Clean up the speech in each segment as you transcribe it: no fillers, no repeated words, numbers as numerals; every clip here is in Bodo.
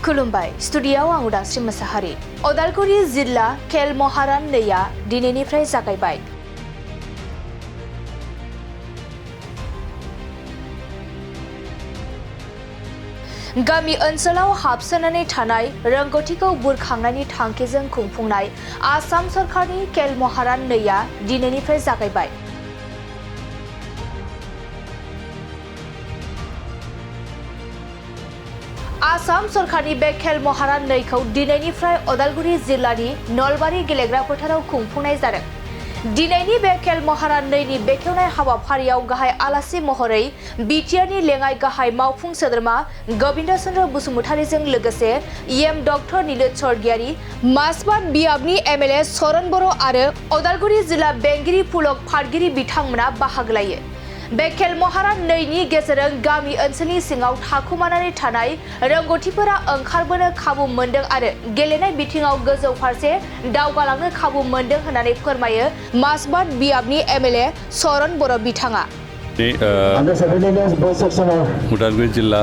खुलुमबाय स्टुडियाव आं उदांस्रि मोसाहारि अदालगुरि जिल्ला खेल महारान नैया दिनैनिफ्राय जागायबाय। गामि ओनसोलाव हाबसोनानै थानाय रोंगौथिखौ बुरखांनायनि थांखिजों खुंफुंनाय आसाम सरकारनि खेल महारान नैया दिनैनिफ्राय जागायबाय। आसाम सरकारनि बे खेल महारान नैखौ दिनैनिफ्राय अदालगुरि जिल्लानि नलबारि गेलेग्रा फोथाराव खुंफुंनाय जादों। दिनैनि बे खेल महारान नैनि बेखेवनाय हाबाफारियाव गाहाय आलासि महरै बिटिआरनि लेङाइ गाहाय मावफुं सोद्रोमा गोबिन्द चन्द्र बसुमतारीजों लोगोसे एम डक्टर नीलोद स्वर्गियारि, मासबाद बियाबनि एमएलए चरण बर' आरो अदालगुरि जिल्ला बेंगिरि पुलक फादगिरि बिथांमोना बाहागो लायो। बे खेल महारान नैनि गेजेरजों गामि ओनसोलनि सिङाव थाखुमानानै थानाय रोंगौथिफोरा ओंखारबोनो खाबु मोन्दों आरो गेलेनाय बिथिङाव गोजौ फारसे दावगालांनो खाबु मोन्दों होननानै फोरमायो मासबाद बियाबनि एमएलए चरण बर' बिथाङा। उदालगुरि जिल्ला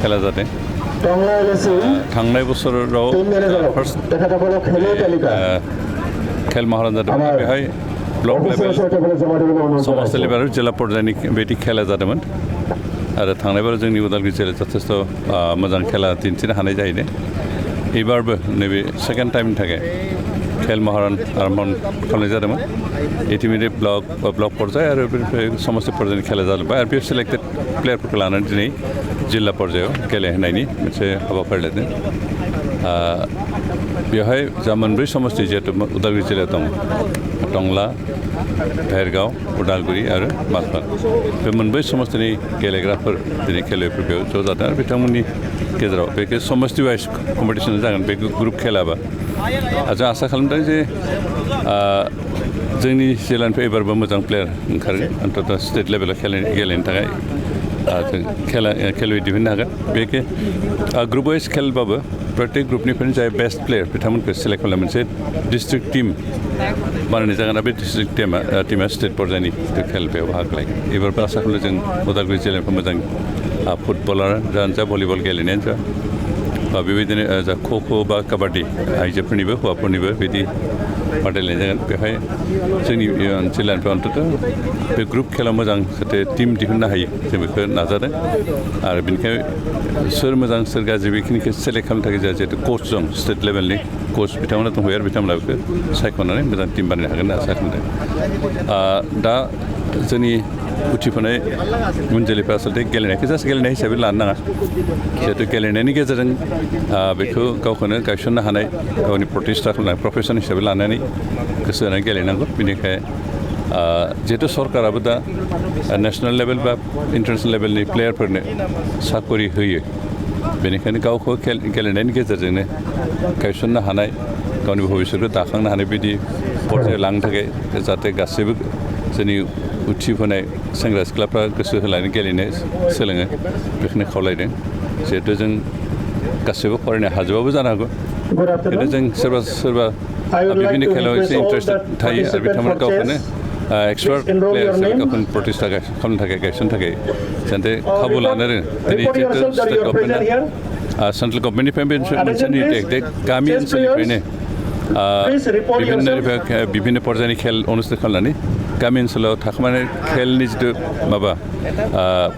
खेला जादों। थांनाय बोसोराव फार्स्ट खेल महारान जादोंमोन। बेहाय ब्लक लेभेल, समाज लेभेल आरो जिल्ला पर्यायनि बेबायदि खेला जादोंमोन आरो थांनाय बाराव जोंनि उदालगुरि जिल्लायाव जथेस्थ' मोजां खेला दिन्थिनो हानाय जाहैदों। एबारबो नैबे सेकेन्ड टाइमनि थाखाय खेल महारान आरम्भ खालामनाय जादोंमोन। इटिमेडिएट ब्लक पर्याय आरो समस्ति पर्यायनि खेला जालांबाय आरो बे सिलेक्टेड प्लेयारफोरखौ लानानै दिनै जिल्ला पर्यायाव गेलेहोनायनि मोनसे हाबाफारि लादों। बेवहाय जा मोनब्रै समस्ति जिहेतु उदालगुरि जिल्लायाव दं, टंला, भेरगाव, उदालगुरि आरो मालबाद, बे मोनब्रै समस्तिनि गेलेग्राफोर दिनै खेलाफोर बेयाव ज' जादों आरो बिथांमोननि गेजेराव बे समस्ति वाइज कम्पिटिसन जागोन। बे ग्रुप खेलाबा जों आसा खालामदों जे जोंनि जिल्लानिफ्राय एबारबो मोजां प्लेयार ओंखारगोन। अन्तत स्टेट लेभेलाव गेलेनो थाखाय जों खेलायाव दिहुननो हागोन। बेखे ग्रुप वाइज खेलबाबो प्रत्येक ग्रुपनिफ्रायनो जाय बेस्ट प्लेयार बिथांमोनखौ सेलेक्ट खालामनाय मोनसे डिस्ट्रिक्ट टिम बानायनाय जागोन। बे डिस्ट्रिक्ट टिमा स्टेट पर्यायनि खेल बेयाव बाहागो लागोन। एबारबो आसा खालामो जों उदालगुरि जिल्लानिफ्राय मोजां फुटबलारानो जा भलिबल गेलेनायानो जा बा बेबायदिनो जा ख' बा काबादि आइजोफोरनिबो हौवाफोरनिबो बिदि बादायलायनाय जागोन। बेवहाय जोंनि जिल्लानिफ्राय अन्तत बे ग्रुप खेलाव मोजां जाहाथे टिम दिहुननो हायो जों बेखौ नाजादों आरो बेनिखायनो सोर मोजां सोर गाज्रि बेखिनिखौ सेलेक्ट खालामनो थाखाय जोंहा जिहेतु कच दं, स्टेट लेभेलनि कच बिथांमोना दंहैयो आरो बिथांमोना बेखौ सायख'नानै मोजां टिम बानायनो हागोन होनना आसा खालामदों। दा जोंनि उथिफुनाय उन जोलैफ्रा आसलथे गेलेनायखौ जास्ट गेलेनाय हिसाबै लानो नाङा। जिहेतु गेलेनायनि गेजेरजों बेखौ गावखौनो गायसननो हानाय, गावनि प्रतिष्ठा खालामनाय प्रफेसन हिसाबै लानानै गोसो होनानै गेलेनांगौ। बेनिखाय जिहेतु सरकाराबो दा नेसनेल लेभेल बा इन्टारनेसनेल लेभेलनि प्लेयारफोरनो साकरि होयो, बेनिखायनो गावखौ गेलेनायनि गेजेरजोंनो गायसननो हानाय, गावनि भबिष्यतखौ दाखांनो हानाय बिदि पर्यायाव लांनो थाखाय जाहाथे गासैबो जोंनि उथिफुनाय सेंग्रा सिख्लाफ्रा गोसो होनानै गेलेनो सोलोङो बेखौनो खावलायदों। जिहेतु जों गासैबो फरायनो हाजोबाबो जानो हागौ, खिन्थु जों सोरबा बिभिन्न खेलायाव एसे इन्टारेस्टेड थायो आरो बिथांमोना गावखौनो एक्सपार्ट प्लेयार हिसाबै गावखौनो प्रतिष्ठा खालामनो थाखाय गायसननो थाखाय जाहाथे खाबु लानो रोङो। दिनै जिहेतु स्टेट गभर्नमेन्टआ सेन्ट्रेल गभर्नमेन्टनिफ्राय मोनसे निर्देश गामि ओनसोलनिफ्रायनो बिभिन्न पर्यायनि खेल अनुष्ठित खालामनानै गामि ओनसोलाव थाखोमानाय खेलनि जिथु माबा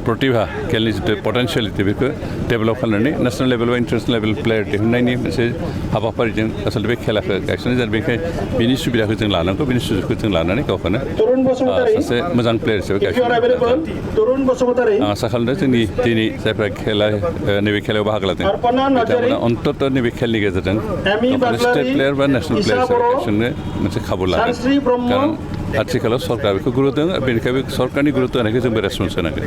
प्रतिभा, खेलनि जिथु पटेन्सियेलिटि बेखौ डेभेलप खालामनानै नेसनेल लेभेल बा इन्टारनेसनेल लेभेल प्लेयार दिहुननायनि मोनसे हाबाफारिजों आसलथे बे खेलाखौ गायसननाय जादों। बेनिखायनो बिनि सुबिदाखौ जों लानांगौ, बिनि सुजुगखौ जों लानानै गावखौनो सासे मोजां प्लेयार हिसाबै गायसननो आं आसा खालामदों। जोंनि दिनै जायफ्रा नैबे खेलायाव बाहागो लादों बिथांमोना अन्तत नैबे खेलनि गेजेरजों स्टेट प्लेयार बा नेसनेल प्लेयार हिसाबै गायसननो मोनसे खाबु लागोन। खारन आथिखालाव सरकारा बेखौ गुरुत्व होदों, बेनिखायनो सरकारनि गुरुत्व होनायखौ जोंबो रेसपन्स होनांगोन।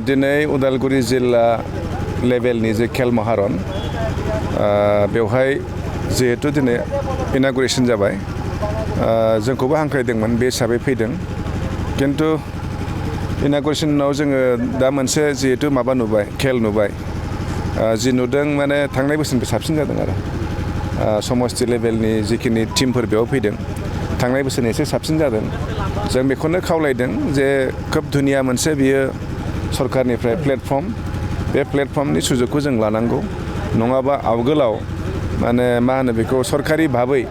दिनै उदालगुरि जिल्ला लेभेलनि जे खेल महारन बेवहाय जिहेतु दिनै इनागुरेसन जाबाय, जोंखौबो हांख्रायदोंमोन, बे हिसाबै फैदों। खिन्थु इनागुरेसनाव जोङो दा मोनसे जिहेतु माबा नुबाय, खेल नुबाय, जि नुदों माने थांनाय बोसोरनिफ्राय साबसिन जादों आरो समष्टि लेभेलनि जिखिनि टीमफोर बेयाव फैदों थांनाय बोसोरनि एसे साबसिन जादों जों बेखौनो खावलायदों जे खोब धुनिया मोनसे बियो सरकारनिफ्राय प्लेटफर्म बे प्लेटफर्मनि सुजुगखौ जों लानांगौ नङाबा आवगोलाव माने मा होनो बेखौ सरकारि भाबै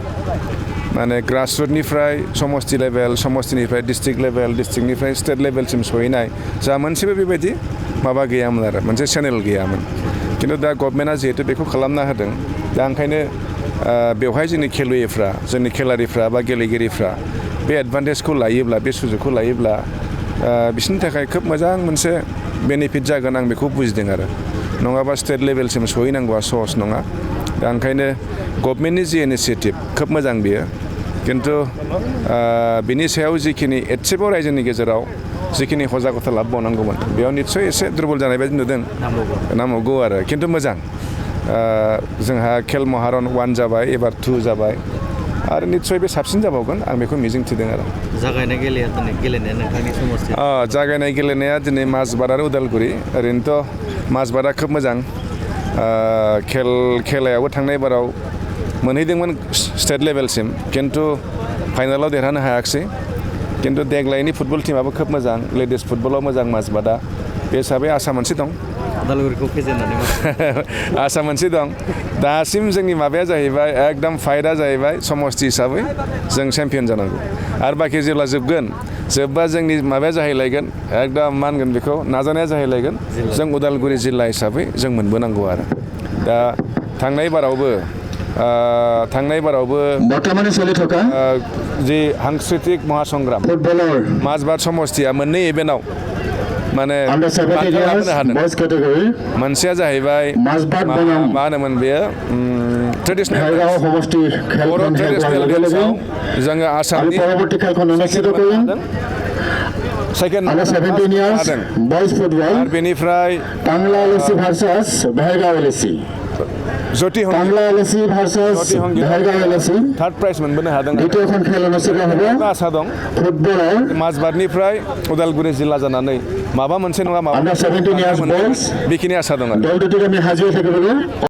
माने ग्रासरुटनिफ्राय समष्टि लेभेल समष्टिनिफ्राय डिस्ट्रिक्ट लेभेल डिस्ट्रिक्टनिफ्राय स्टेट लेभेलसिम सहैनाय जा मोनसेबो बेबायदि माबा गैयामोन आरो मोनसे चेनेल गैयामोन खिन्थु दा गभर्नमेन्टआ जिहेतु बेखौ खालामना होदों दा ओंखायनो बेवहाय जोंनि खेलुयैफ्रा जोंनि खेलारिफ्रा बा गेलेगिरिफ्रा बे एडभान्टेजखौ लायोब्ला बे सुजुगखौ लायोब्ला बिसोरनि थाखाय खोब मोजां मोनसे बेनिफिट जागोन आं बेखौ बुजिदों आरो नङाबा स्टेट लेभेलसिम सहैनांगौआ सहस नङा दा ओंखायनो गभर्नमेन्टनि जि इनिसियेटिभ खोब मोजां बियो खिन्थु बिनि सायाव जिखिनि एसेबाव रायजोनि गेजेराव जिखिनि सजागता लाबोबावनांगौमोन बेयाव निस्सय एसे दुरबल जानाय बायदि नुदों नांबावगौ आरो खिन्थु मोजां जोंहा खेल महारन 1 जाबाय एबार 2 जाबाय आरो निस्सय बे साबसिन जाबावगोन आं बेखौ मिजिंथिदों आरो जागायनाय गेलेनाया नोंथांनि समस्ति जागायनाय गेलेनाया दिनै माजबाद आरो उदालगुरि ओरैनोथ' माजबादा खोब मोजां खेलायावबो थांनाय बाराव मोनहैदोंमोन स्टेट लेभेलसिम खिन्थु फाइनालाव देरहानो हायाखिसै खिन्थु देग्लायनि फुटबल टीमाबो खोब मोजां लेडिस फुटबलाव मोजां माजबादा बे हिसाबै आसा मोनसे दं उदालगुरिखौ फेजेननानै आसा मोनसे दं दासिम जोंनि माबाया जाहैबाय एकदम फाइटआ जाहैबाय समष्टि हिसाबै जों चेम्पियन जानांगौ आरो बाखि जेब्ला जोबबा जोंनि माबाया जाहैलायगोन एकदम मा होनगोन बेखौ नाजानाया जाहैलायगोन जों उदालगुरि जिल्ला हिसाबै जों मोनबोनांगौ आरो दा थांनाय बारावबो বর্তমানে চলি থকা जि सांस्कृतिक महासंग्राम ফুটবলৰ माजबाद समष्टिया मोननै इभेन्टआव माने आन्डार 17 ইয়ার্স বয়স ক্যাটাগরি मोनसेया जाहैबाय माजबाद बनाम मा होनोमोन बेयो ट्रेडिशनेल भेलगाव সমষ্টিৰ খেলখন শেষ হোৱাৰ লগে লগে जोङो আমি आसामनि পৰৱৰ্তী খেলখন অনুষ্ঠিত কৰিম second under 17 years boys football आरो बेनिफ्राय Tangla LAC versus Bhelgaon LAC Jyoti Tangla LAC versus Bhelgaon LAC third prize मोनबोनो हादों দ্বিতীয়খন খেল অনুষ্ঠিত হ'ব आसा दं ফুটবলৰ माजबादनिफ्राय उदालगुरि जिल्ला जानानै माबा मोनसे नङा माबा आन्डार 17 ইয়ার্স বয়জ बेखिनि आसा दं आरो দল দুটিক আমি হাজিৰ থাকিবলৈ